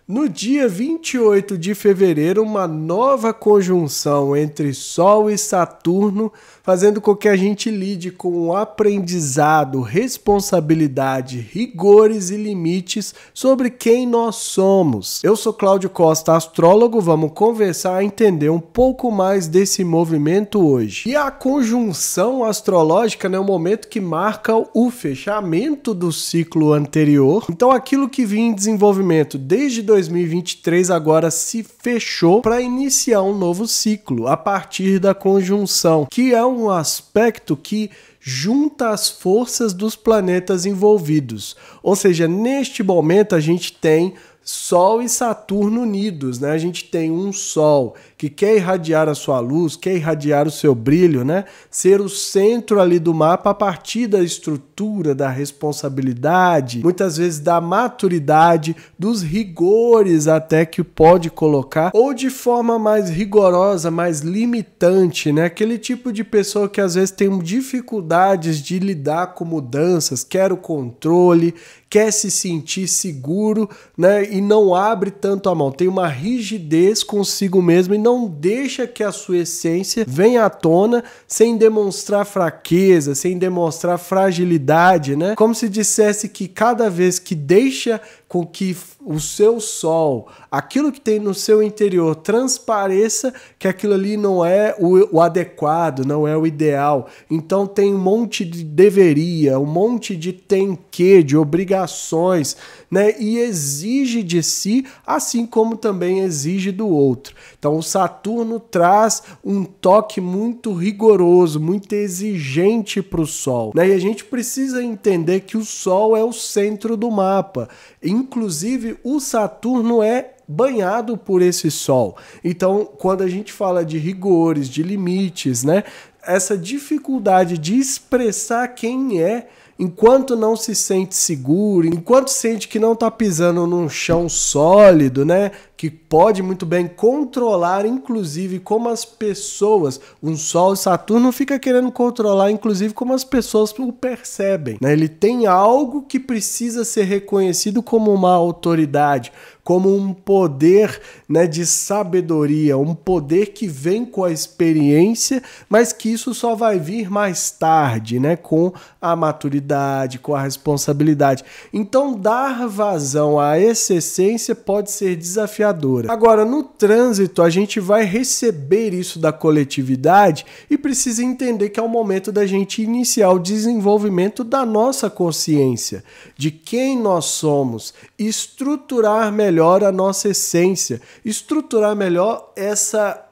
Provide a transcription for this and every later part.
No dia 28 de fevereiro, uma nova conjunção entre Sol e Saturno, fazendo com que a gente lide com o aprendizado, responsabilidade, rigores e limites sobre quem nós somos. Eu sou Cláudio Costa, astrólogo, vamos conversar e entender um pouco mais desse movimento hoje. E a conjunção astrológica é o momento que marca o fechamento do ciclo anterior. Então aquilo que vinha em desenvolvimento desde 2023 agora se fechou para iniciar um novo ciclo a partir da conjunção, que é um aspecto que junta as forças dos planetas envolvidos. Ou seja, neste momento a gente tem Sol e Saturno unidos, né? A gente tem um Sol que quer irradiar a sua luz, quer irradiar o seu brilho, né? Ser o centro ali do mapa a partir da estrutura, da responsabilidade, muitas vezes da maturidade, dos rigores até que pode colocar, ou de forma mais rigorosa, mais limitante, né? Aquele tipo de pessoa que às vezes tem dificuldades de lidar com mudanças, quer o controle, quer se sentir seguro, né? E não abre tanto a mão, tem uma rigidez consigo mesmo e não deixa que a sua essência venha à tona sem demonstrar fraqueza, sem demonstrar fragilidade, né? Como se dissesse que cada vez que deixa com que o seu Sol, aquilo que tem no seu interior, transpareça que aquilo ali não é o adequado, não é o ideal. Então tem um monte de deveria, um monte de tem que, de obrigações, né? E exige de si, assim como também exige do outro. Então o Saturno traz um toque muito rigoroso, muito exigente para o Sol, né? E a gente precisa entender que o Sol é o centro do mapa. Inclusive, o Saturno é banhado por esse Sol. Então, quando a gente fala de rigores, de limites, né? Essa dificuldade de expressar quem é, enquanto não se sente seguro, enquanto sente que não está pisando num chão sólido, né? Que pode muito bem controlar, inclusive, como as pessoas, um Sol e Saturno fica querendo controlar, inclusive, como as pessoas o percebem, né? Ele tem algo que precisa ser reconhecido como uma autoridade, como um poder, né, de sabedoria, um poder que vem com a experiência, mas que isso só vai vir mais tarde, né, com a maturidade, com a responsabilidade. Então, dar vazão a essa essência pode ser desafiadora. Agora, no trânsito, a gente vai receber isso da coletividade e precisa entender que é o momento da gente iniciar o desenvolvimento da nossa consciência, de quem nós somos, estruturar melhor a nossa essência, estruturar melhor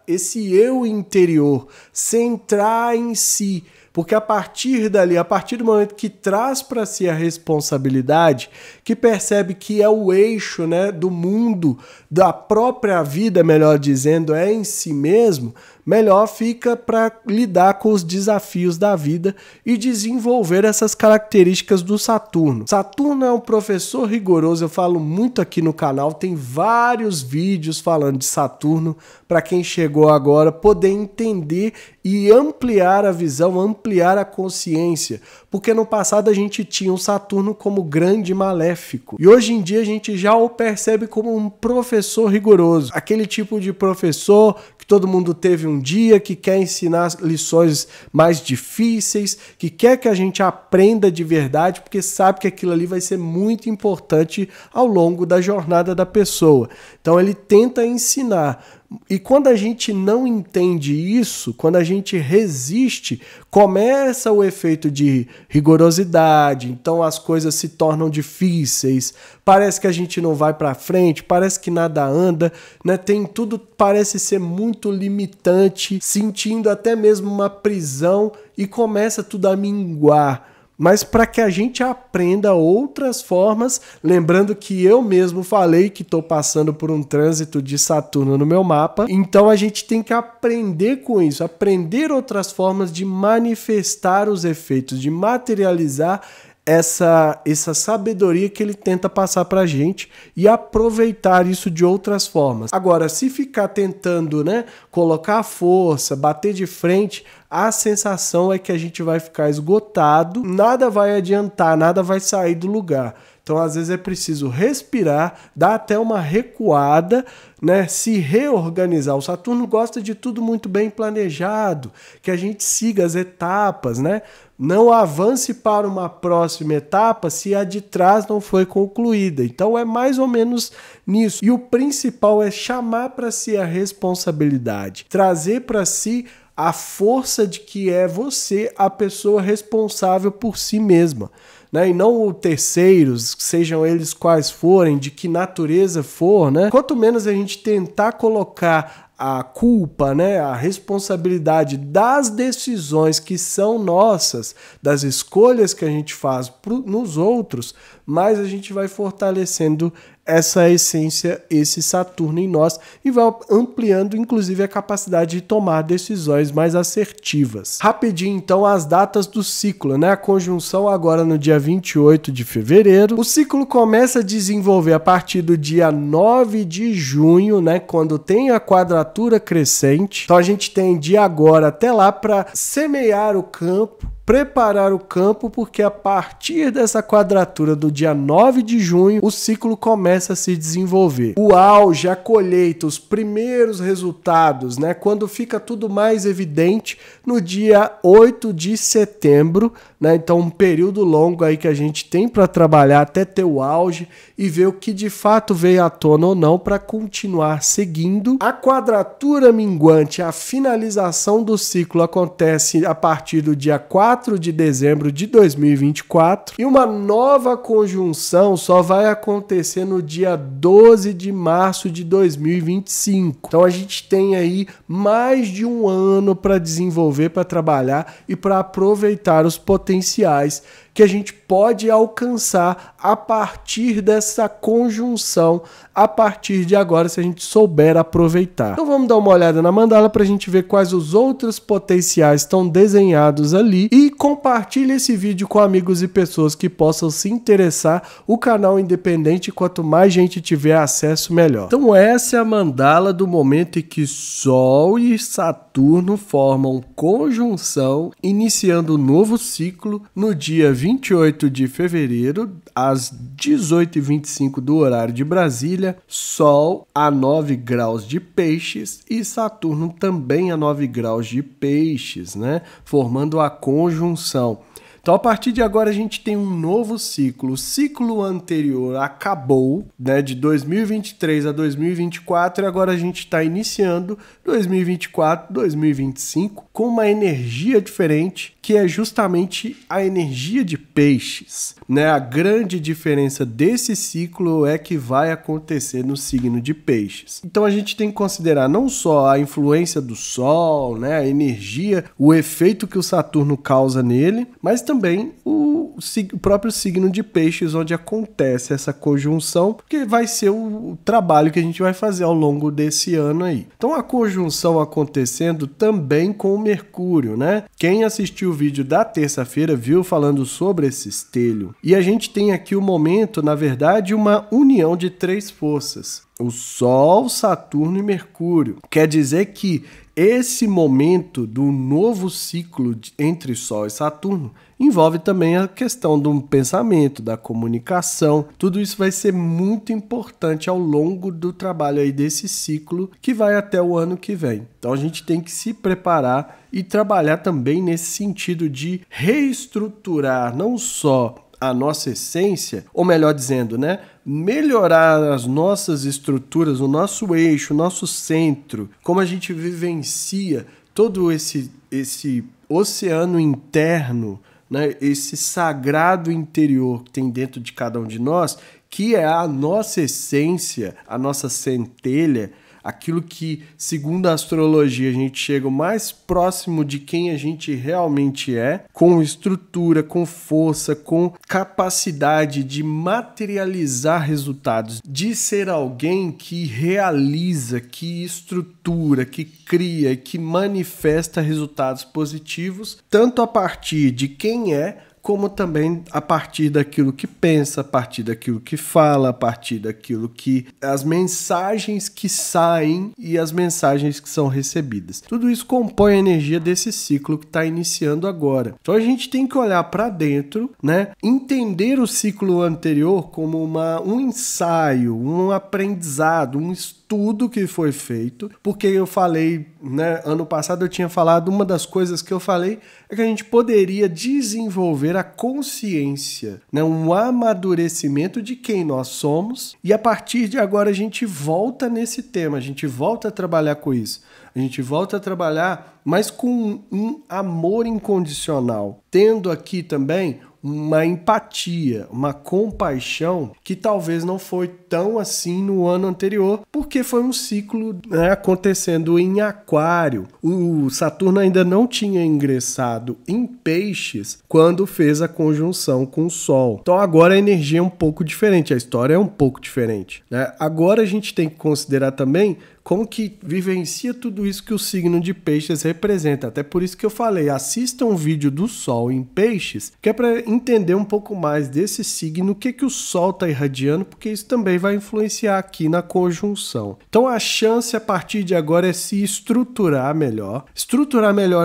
esse eu interior, centrar em si. Porque a partir dali, a partir do momento que traz para si a responsabilidade, que percebe que é o eixo, né, do mundo, da própria vida, melhor dizendo, é em si mesmo, melhor fica para lidar com os desafios da vida e desenvolver essas características do Saturno. Saturno é um professor rigoroso, eu falo muito aqui no canal, tem vários vídeos falando de Saturno para quem chegou agora poder entender e ampliar a visão, ampliar a consciência, porque no passado a gente tinha o Saturno como grande maléfico e hoje em dia a gente já o percebe como um professor rigoroso, aquele tipo de professor que todo mundo teve um dia, que quer ensinar lições mais difíceis, que quer que a gente aprenda de verdade, porque sabe que aquilo ali vai ser muito importante ao longo da jornada da pessoa. Então ele tenta ensinar. E quando a gente não entende isso, quando a gente resiste, começa o efeito de rigorosidade, então as coisas se tornam difíceis, parece que a gente não vai para frente, parece que nada anda, né? Tem tudo, parece ser muito limitante, sentindo até mesmo uma prisão e começa tudo a minguar. Mas para que a gente aprenda outras formas, lembrando que eu mesmo falei que estou passando por um trânsito de Saturno no meu mapa, então a gente tem que aprender com isso, aprender outras formas de manifestar os efeitos, de materializar essa sabedoria que ele tenta passar para a gente e aproveitar isso de outras formas. Agora, se ficar tentando, né, colocar a força, bater de frente, a sensação é que a gente vai ficar esgotado, nada vai adiantar, nada vai sair do lugar. Então, às vezes é preciso respirar, dar até uma recuada, né? Se reorganizar. O Saturno gosta de tudo muito bem planejado, que a gente siga as etapas, né? Não avance para uma próxima etapa se a de trás não foi concluída. Então é mais ou menos nisso. E o principal é chamar para si a responsabilidade, trazer para si a força de que é você a pessoa responsável por si mesma, né? E não terceiros, sejam eles quais forem, de que natureza for, né? Quanto menos a gente tentar colocar a culpa, né, a responsabilidade das decisões que são nossas, das escolhas que a gente faz nos outros, mais a gente vai fortalecendo essa essência, esse Saturno em nós, e vai ampliando inclusive a capacidade de tomar decisões mais assertivas. Rapidinho então as datas do ciclo, né? A conjunção agora no dia 28 de fevereiro. O ciclo começa a desenvolver a partir do dia 9 de junho, né? Quando tem a quadratura crescente. Então a gente tem de agora até lá para semear o campo, preparar o campo, porque a partir dessa quadratura do dia 9 de junho, o ciclo começa a se desenvolver. O auge, a colheita, os primeiros resultados, né? Quando fica tudo mais evidente no dia 8 de setembro, né? Então um período longo aí que a gente tem para trabalhar até ter o auge e ver o que de fato veio à tona ou não para continuar seguindo. A quadratura minguante, a finalização do ciclo acontece a partir do dia 4 de dezembro de 2024 e uma nova conjunção só vai acontecer no dia 12 de março de 2025. Então a gente tem aí mais de um ano para desenvolver, para trabalhar e para aproveitar os potenciais que a gente pode alcançar a partir dessa conjunção, a partir de agora, se a gente souber aproveitar. Então vamos dar uma olhada na mandala para a gente ver quais os outros potenciais estão desenhados ali e compartilhe esse vídeo com amigos e pessoas que possam se interessar. O canal independente, quanto mais gente tiver acesso, melhor. Então essa é a mandala do momento em que Sol e Saturno formam conjunção, iniciando um novo ciclo no dia 28 de fevereiro, às 18h25 do horário de Brasília, Sol a 9 graus de Peixes e Saturno também a 9 graus de Peixes, né? Formando a conjunção. Então, a partir de agora, a gente tem um novo ciclo. O ciclo anterior acabou, né, de 2023 a 2024, e agora a gente está iniciando 2024, 2025, com uma energia diferente, que é justamente a energia de Peixes, né? A grande diferença desse ciclo é que vai acontecer no signo de Peixes. Então, a gente tem que considerar não só a influência do Sol, né, a energia, o efeito que o Saturno causa nele, mas também o próprio signo de Peixes, onde acontece essa conjunção, que vai ser o trabalho que a gente vai fazer ao longo desse ano aí. Então a conjunção acontecendo também com o Mercúrio, né? Quem assistiu o vídeo da terça-feira viu falando sobre esse estélio. E a gente tem aqui o momento, na verdade, uma união de três forças. O Sol, Saturno e Mercúrio. Quer dizer que esse momento do novo ciclo entre Sol e Saturno envolve também a questão do pensamento, da comunicação. Tudo isso vai ser muito importante ao longo do trabalho aí desse ciclo que vai até o ano que vem. Então a gente tem que se preparar e trabalhar também nesse sentido de reestruturar não só a nossa essência, ou melhor dizendo, né, melhorar as nossas estruturas, o nosso eixo, o nosso centro, como a gente vivencia todo esse oceano interno, né, esse sagrado interior que tem dentro de cada um de nós, que é a nossa essência, a nossa centelha, aquilo que, segundo a astrologia, a gente chega o mais próximo de quem a gente realmente é, com estrutura, com força, com capacidade de materializar resultados, de ser alguém que realiza, que estrutura, que cria, que manifesta resultados positivos, tanto a partir de quem é, como também a partir daquilo que pensa, a partir daquilo que fala, a partir daquilo que... as mensagens que saem e as mensagens que são recebidas. Tudo isso compõe a energia desse ciclo que está iniciando agora. Então a gente tem que olhar para dentro, né? Entender o ciclo anterior como um ensaio, um aprendizado, um estudo que foi feito, porque eu falei, né, ano passado eu tinha falado, uma das coisas que eu falei é que a gente poderia desenvolver a consciência, né, um amadurecimento de quem nós somos, e a partir de agora a gente volta nesse tema, a gente volta a trabalhar com isso. A gente volta a trabalhar, mas com um amor incondicional, tendo aqui também uma empatia, uma compaixão que talvez não foi tão assim no ano anterior, porque foi um ciclo, né, acontecendo em Aquário. O Saturno ainda não tinha ingressado em Peixes quando fez a conjunção com o Sol. Então agora a energia é um pouco diferente, a história é um pouco diferente, né? Agora a gente tem que considerar também como que vivencia tudo isso que o signo de Peixes representa. Até por isso que eu falei, assista um vídeo do Sol em Peixes, que é para entender um pouco mais desse signo, o que o Sol está irradiando, porque isso também vai influenciar aqui na conjunção. Então a chance a partir de agora é se estruturar melhor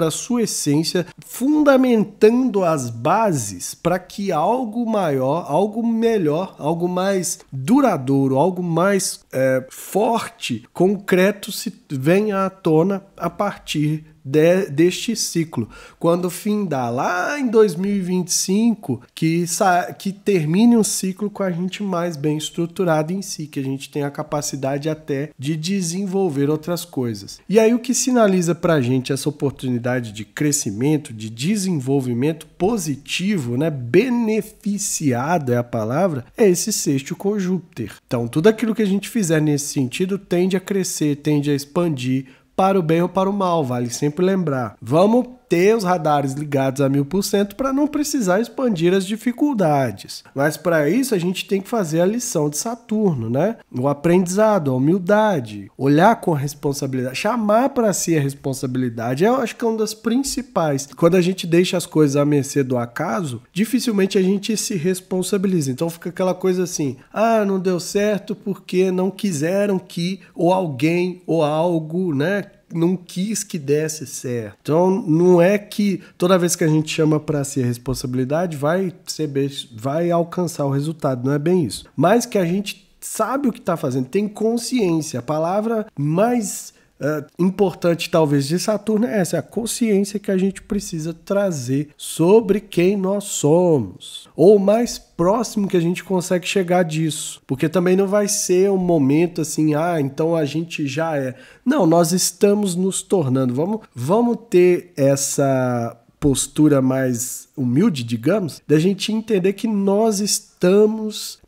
a sua essência, fundamentando as bases para que algo maior, algo melhor, algo mais duradouro, algo mais forte, concreto se venha à tona a partir deste ciclo. Quando findar lá em 2025, que termine um ciclo com a gente mais bem estruturado em si, que a gente tenha a capacidade até de desenvolver outras coisas. E aí o que sinaliza pra gente essa oportunidade de crescimento, de desenvolvimento positivo, né, beneficiado é a palavra, é esse sexto com Júpiter. Então tudo aquilo que a gente fizer nesse sentido tende a crescer, tende a expandir, para o bem ou para o mal, vale sempre lembrar. Vamos ter os radares ligados a 1000% para não precisar expandir as dificuldades. Mas para isso a gente tem que fazer a lição de Saturno, né? O aprendizado, a humildade, olhar com responsabilidade, chamar para si a responsabilidade. Eu acho que é uma das principais. Quando a gente deixa as coisas à mercê do acaso, dificilmente a gente se responsabiliza. Então fica aquela coisa assim, não deu certo porque não quiseram que, ou alguém, ou algo, né, não quis que desse certo. Então não é que toda vez que a gente chama para si a responsabilidade vai alcançar o resultado, não é bem isso. Mas que a gente sabe o que está fazendo, tem consciência. A palavra mais importante talvez de Saturno é essa, a consciência que a gente precisa trazer sobre quem nós somos, ou mais próximo que a gente consegue chegar disso, porque também não vai ser um momento assim, então a gente já é. Não, nós estamos nos tornando, vamos ter essa postura mais humilde, digamos, da gente entender que nós estamos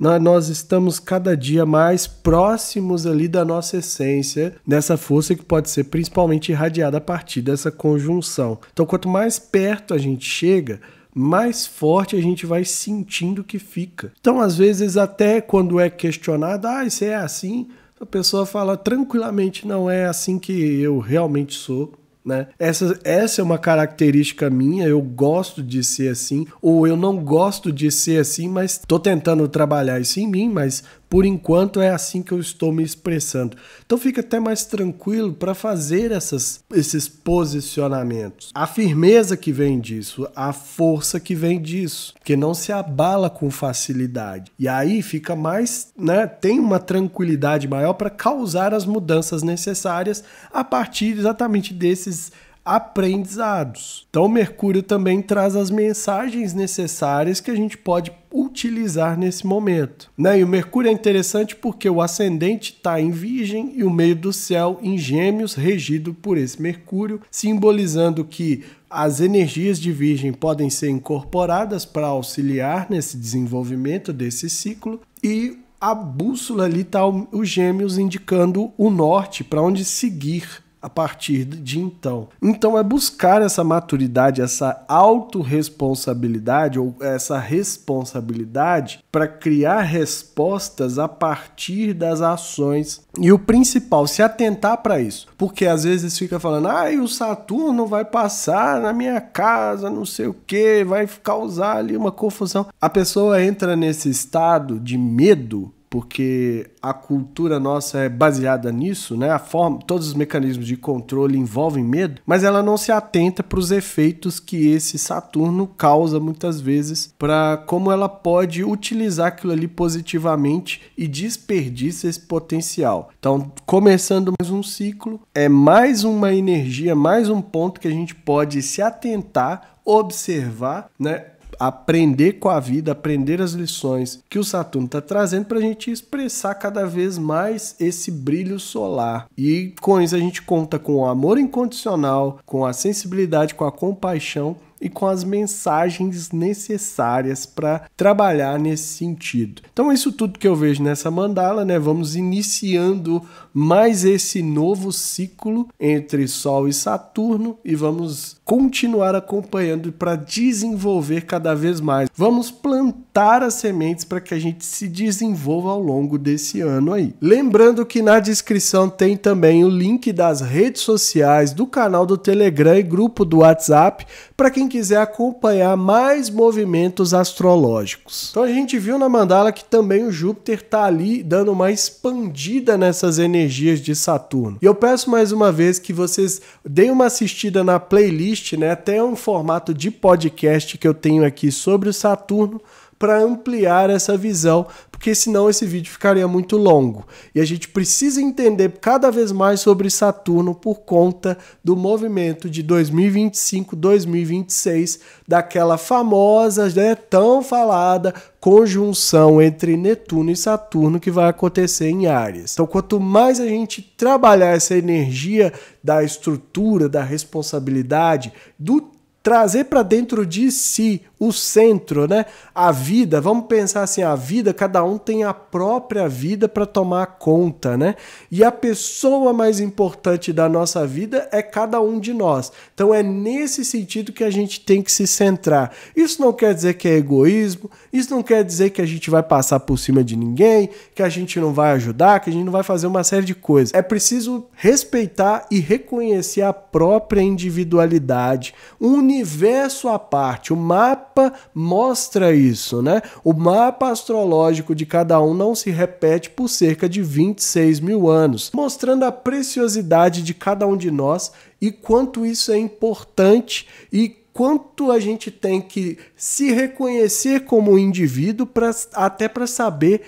cada dia mais próximos ali da nossa essência, dessa força que pode ser principalmente irradiada a partir dessa conjunção. Então, quanto mais perto a gente chega, mais forte a gente vai sentindo que fica. Então, às vezes, até quando é questionado, isso é assim, a pessoa fala tranquilamente, não é assim que eu realmente sou. Né? Essa é uma característica minha, eu gosto de ser assim, ou eu não gosto de ser assim, mas estou tentando trabalhar isso em mim, mas por enquanto é assim que eu estou me expressando. Então fica até mais tranquilo para fazer esses posicionamentos. A firmeza que vem disso, a força que vem disso, que não se abala com facilidade. E aí fica mais, né, tem uma tranquilidade maior para causar as mudanças necessárias a partir exatamente desses aprendizados. Então o Mercúrio também traz as mensagens necessárias que a gente pode utilizar nesse momento, né? E o Mercúrio é interessante porque o ascendente está em Virgem e o meio do céu em Gêmeos, regido por esse Mercúrio, simbolizando que as energias de Virgem podem ser incorporadas para auxiliar nesse desenvolvimento desse ciclo, e a bússola ali está os Gêmeos indicando o norte, para onde seguir. a partir de então. Então é buscar essa maturidade, essa autorresponsabilidade ou essa responsabilidade para criar respostas a partir das ações. E o principal, se atentar para isso. Porque às vezes fica falando, o Saturno vai passar na minha casa, não sei o que, vai causar ali uma confusão. A pessoa entra nesse estado de medo, porque a cultura nossa é baseada nisso, né? A forma, todos os mecanismos de controle envolvem medo, mas ela não se atenta para os efeitos que esse Saturno causa muitas vezes, para como ela pode utilizar aquilo ali positivamente e desperdiça esse potencial. Então, começando mais um ciclo, é mais uma energia, mais um ponto que a gente pode se atentar, observar, né? Aprender com a vida, aprender as lições que o Saturno está trazendo para a gente expressar cada vez mais esse brilho solar. E com isso a gente conta com o amor incondicional, com a sensibilidade, com a compaixão e com as mensagens necessárias para trabalhar nesse sentido. Então isso tudo que eu vejo nessa mandala, né? Vamos iniciando mais esse novo ciclo entre Sol e Saturno e vamos continuar acompanhando para desenvolver cada vez mais. Vamos plantar as sementes para que a gente se desenvolva ao longo desse ano aí. Lembrando que na descrição tem também o link das redes sociais, do canal do Telegram e grupo do WhatsApp, para quem quiser acompanhar mais movimentos astrológicos. Então a gente viu na mandala que também o Júpiter está ali dando uma expandida nessas energias de Saturno. E eu peço mais uma vez que vocês deem uma assistida na playlist, né? Até um formato de podcast que eu tenho aqui sobre o Saturno, para ampliar essa visão, porque senão esse vídeo ficaria muito longo. E a gente precisa entender cada vez mais sobre Saturno por conta do movimento de 2025-2026, daquela famosa, né, tão falada conjunção entre Netuno e Saturno que vai acontecer em Áries. Então, quanto mais a gente trabalhar essa energia da estrutura, da responsabilidade, do trazer para dentro de si o centro, né? A vida, vamos pensar assim, a vida, cada um tem a própria vida para tomar conta, né? E a pessoa mais importante da nossa vida é cada um de nós. Então é nesse sentido que a gente tem que se centrar. Isso não quer dizer que é egoísmo, isso não quer dizer que a gente vai passar por cima de ninguém, que a gente não vai ajudar, que a gente não vai fazer uma série de coisas. É preciso respeitar e reconhecer a própria individualidade, um universo à parte. O mapa mostra isso, né? O mapa astrológico de cada um não se repete por cerca de 26 mil anos, mostrando a preciosidade de cada um de nós e quanto isso é importante e quanto a gente tem que se reconhecer como indivíduo até para saber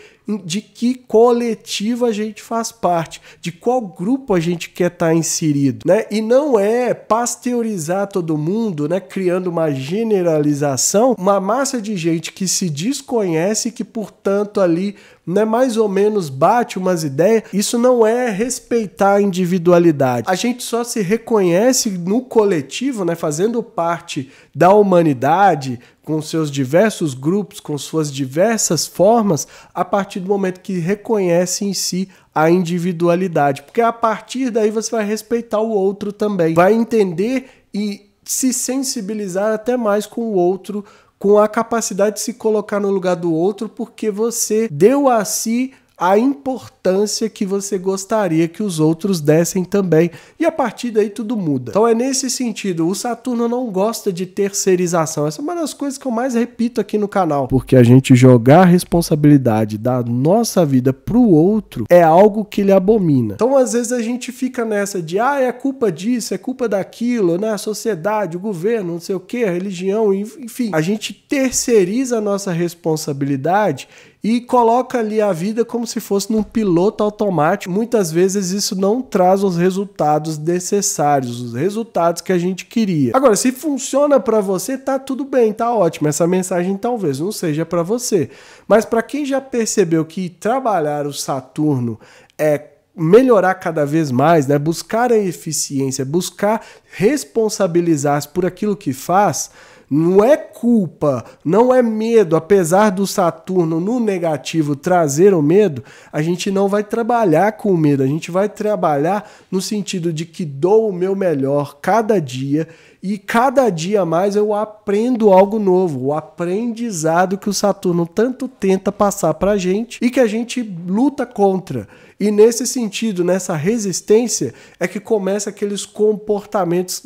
de que coletivo a gente faz parte, de qual grupo a gente quer estar inserido, né? E não é pasteurizar todo mundo, né? Criando uma generalização, uma massa de gente que se desconhece, que portanto ali, né, mais ou menos bate umas ideias. Isso não é respeitar a individualidade. A gente só se reconhece no coletivo, né, fazendo parte da humanidade, com seus diversos grupos, com suas diversas formas, a partir do momento que reconhece em si a individualidade. Porque a partir daí você vai respeitar o outro também, vai entender e se sensibilizar até mais com o outro, com a capacidade de se colocar no lugar do outro, porque você deu a si a importância que você gostaria que os outros dessem também. E a partir daí tudo muda. Então é nesse sentido, o Saturno não gosta de terceirização. Essa é uma das coisas que eu mais repito aqui no canal. Porque a gente jogar a responsabilidade da nossa vida pro outro é algo que ele abomina. Então às vezes a gente fica nessa de, é culpa disso, é culpa daquilo, né? A sociedade, o governo, não sei o que, a religião, enfim. A gente terceiriza a nossa responsabilidade e coloca ali a vida como se fosse num piloto automático. Muitas vezes isso não traz os resultados necessários, os resultados que a gente queria. Agora, se funciona para você, tá tudo bem, tá ótimo. Essa mensagem talvez não seja para você. Mas para quem já percebeu que trabalhar o Saturno é melhorar cada vez mais, né? Buscar a eficiência, buscar responsabilizar-se por aquilo que faz, não é culpa, não é medo, apesar do Saturno no negativo trazer o medo, a gente não vai trabalhar com o medo, a gente vai trabalhar no sentido de que dou o meu melhor cada dia e cada dia mais eu aprendo algo novo, o aprendizado que o Saturno tanto tenta passar pra gente e que a gente luta contra. E nesse sentido, nessa resistência, é que começa aqueles comportamentos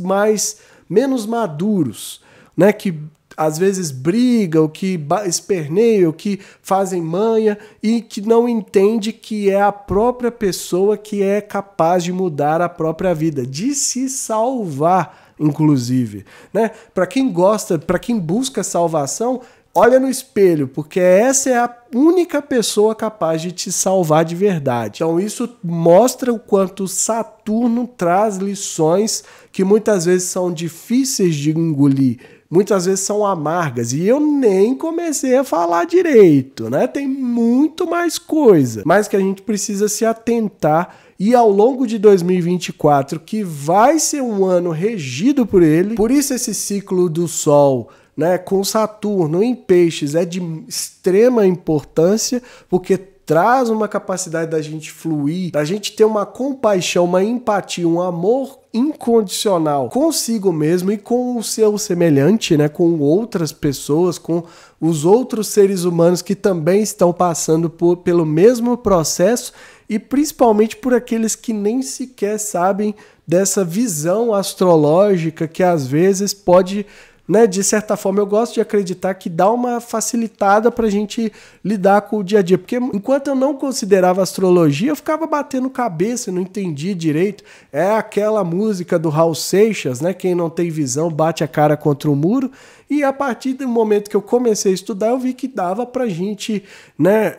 menos maduros, né? Que às vezes brigam, que esperneiam, que fazem manha e que não entende que é a própria pessoa que é capaz de mudar a própria vida, de se salvar, inclusive, né? Para quem gosta, para quem busca salvação, olha no espelho, porque essa é a única pessoa capaz de te salvar de verdade. Então isso mostra o quanto Saturno traz lições que muitas vezes são difíceis de engolir, muitas vezes são amargas, e eu nem comecei a falar direito, né? Tem muito mais coisa, mas que a gente precisa se atentar. E ao longo de 2024, que vai ser um ano regido por ele, por isso esse ciclo do Sol, né, com Saturno em Peixes é de extrema importância, porque traz uma capacidade da gente fluir, da gente ter uma compaixão, uma empatia, um amor incondicional consigo mesmo e com o seu semelhante, né, com outras pessoas, com os outros seres humanos que também estão passando pelo mesmo processo, e principalmente por aqueles que nem sequer sabem dessa visão astrológica que às vezes pode, né, de certa forma, eu gosto de acreditar que dá uma facilitada pra gente lidar com o dia a dia, porque enquanto eu não considerava astrologia, eu ficava batendo cabeça, não entendia direito. É aquela música do Raul Seixas, né, quem não tem visão bate a cara contra o muro, e a partir do momento que eu comecei a estudar, eu vi que dava pra gente, né,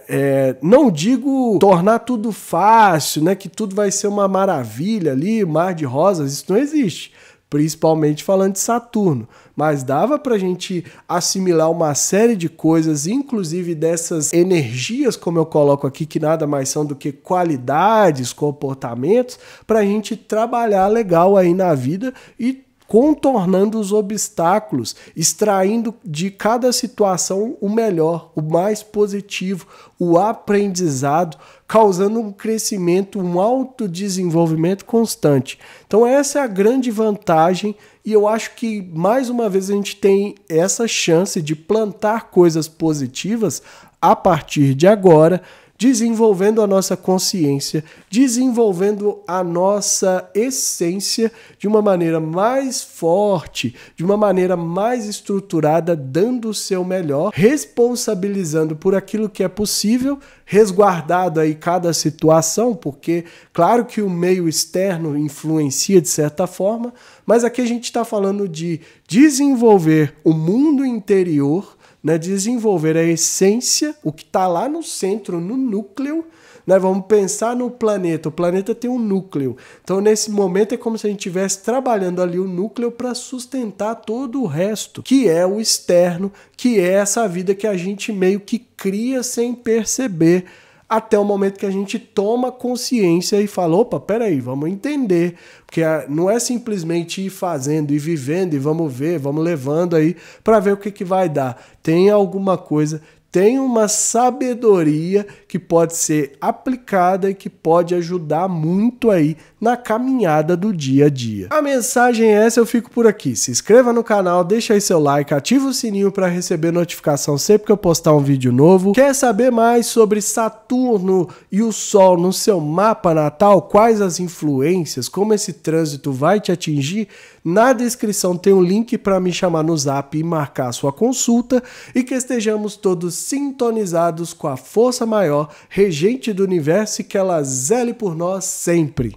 não digo tornar tudo fácil, né, que tudo vai ser uma maravilha ali, mar de rosas, isso não existe. Principalmente falando de Saturno, mas dava pra gente assimilar uma série de coisas, inclusive dessas energias, como eu coloco aqui, que nada mais são do que qualidades, comportamentos, pra gente trabalhar legal aí na vida e contornando os obstáculos, extraindo de cada situação o melhor, o mais positivo, o aprendizado, causando um crescimento, um autodesenvolvimento constante. Então essa é a grande vantagem e eu acho que mais uma vez a gente tem essa chance de plantar coisas positivas a partir de agora, desenvolvendo a nossa consciência, desenvolvendo a nossa essência de uma maneira mais forte, de uma maneira mais estruturada, dando o seu melhor, responsabilizando por aquilo que é possível, resguardado aí cada situação, porque claro que o meio externo influencia de certa forma, mas aqui a gente está falando de desenvolver o mundo interior, né, desenvolver a essência, o que está lá no centro, no núcleo, né, vamos pensar no planeta. O planeta tem um núcleo. Então, nesse momento, é como se a gente estivesse trabalhando ali o núcleo para sustentar todo o resto, que é o externo, que é essa vida que a gente meio que cria sem perceber, até o momento que a gente toma consciência e fala, opa, peraí, vamos entender, porque não é simplesmente ir fazendo e vivendo e vamos ver, vamos levando aí para ver o que vai dar. Tem alguma coisa, tem uma sabedoria que pode ser aplicada e que pode ajudar muito aí na caminhada do dia a dia. A mensagem é essa, eu fico por aqui. Se inscreva no canal, deixa aí seu like, ativa o sininho para receber notificação sempre que eu postar um vídeo novo. Quer saber mais sobre Saturno e o Sol no seu mapa natal? Quais as influências? Como esse trânsito vai te atingir? Na descrição tem um link para me chamar no Zap e marcar sua consulta e que estejamos todos sintonizados com a força maior, regente do universo e que ela zele por nós sempre.